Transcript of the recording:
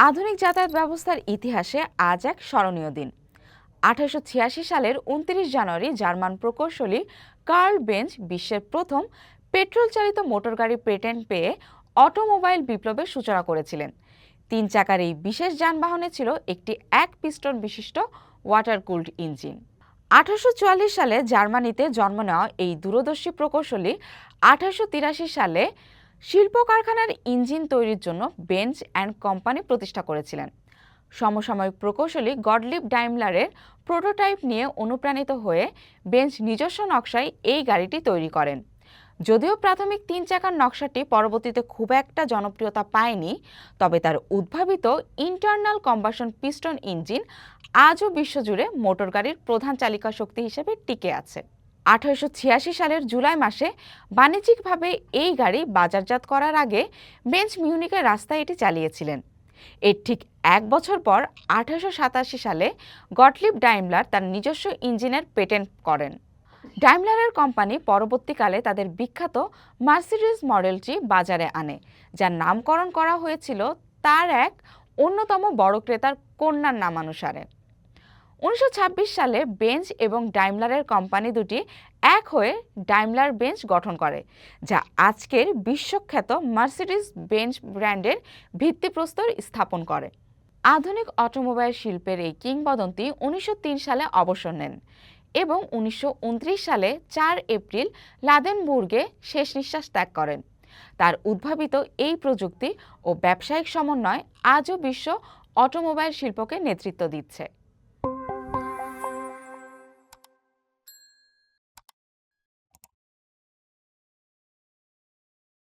আধুনিক যাতায়াত ব্যবস্থার ইতিহাসে আজ এক স্মরণীয় দিন। 1886 সালের 29 জানুয়ারি জার্মান প্রকৌশলী কার্ল বেঞ্জ বিশ্বের প্রথম পেট্রোল চালিত মোটরগাড়ি পেটেন্ট পেয়ে অটোমোবাইল বিপ্লবের সূচনা করেছিলেন। 3 চাকার এই বিশেষ যানবাহনে ছিল একটি এক পিস্টন বিশিষ্ট ওয়াটার কুলড ইঞ্জিন। 1844 সালে জার্মানিতে জন্ম নেওয়া এই দূরদর্শী প্রকৌশলী 1883 সালে শিল্প কারখানার ইঞ্জিন তৈরির জন্য বেঞ্জ অ্যান্ড কোম্পানি প্রতিষ্ঠা করেছিলেন। সমসাময়িক প্রকৌশলী গটলিব ডাইমলারের প্রোটোটাইপ নিয়ে অনুপ্রাণিত হয়ে বেঞ্জ নিজস্ব নকশায় এই গাড়িটি তৈরি করেন। যদিও প্রাথমিক 3 চাকার নকশাটি পরবর্তীতে খুব একটা জনপ্রিয়তা পায়নি, তবে তার উদ্ভাবিত ইন্টারনাল কম্বাসন পিস্টন ইঞ্জিন আজও বিশ্বজুড়ে মোটরগাড়ির প্রধান চালিকা শক্তি হিসেবে টিকে আছে। 1886 সালের জুলাই মাসে বাণিজ্যিকভাবে এই গাড়ি বাজারজাত করার আগে বেঞ্জ মিউনিখের রাস্তায় এটি চালিয়েছিলেন। এর ঠিক 1 বছর পর 1887 সালে গটলিব ডাইমলার তার নিজস্ব ইঞ্জিনের পেটেন্ট করেন। ডাইমলারের কোম্পানি পরবর্তীকালে তাদের বিখ্যাত মার্সিডিজ মডেলটি বাজারে আনে, যার নামকরণ করা হয়েছিল তার এক অন্যতম বড় ক্রেতার কন্যার নামানুসারে। 1926 সালে বেঞ্জ এবং ডাইমলারের কোম্পানি দুটি এক হয়ে ডাইমলার বেঞ্জ গঠন করে, যা আজকের বিশ্বখ্যাত মার্সিডিজ বেঞ্জ ব্র্যান্ডের ভিত্তিপ্রস্তর স্থাপন করে। আধুনিক অটোমোবাইল শিল্পের এই কিংবদন্তি 1903 সালে অবসর নেন এবং 1929 সালে 4 এপ্রিল লাদেনবুর্গে শেষ নিঃশ্বাস ত্যাগ করেন। তার উদ্ভাবিত এই প্রযুক্তি ও ব্যবসায়িক সমন্বয় আজও বিশ্ব অটোমোবাইল শিল্পকে নেতৃত্ব দিচ্ছে।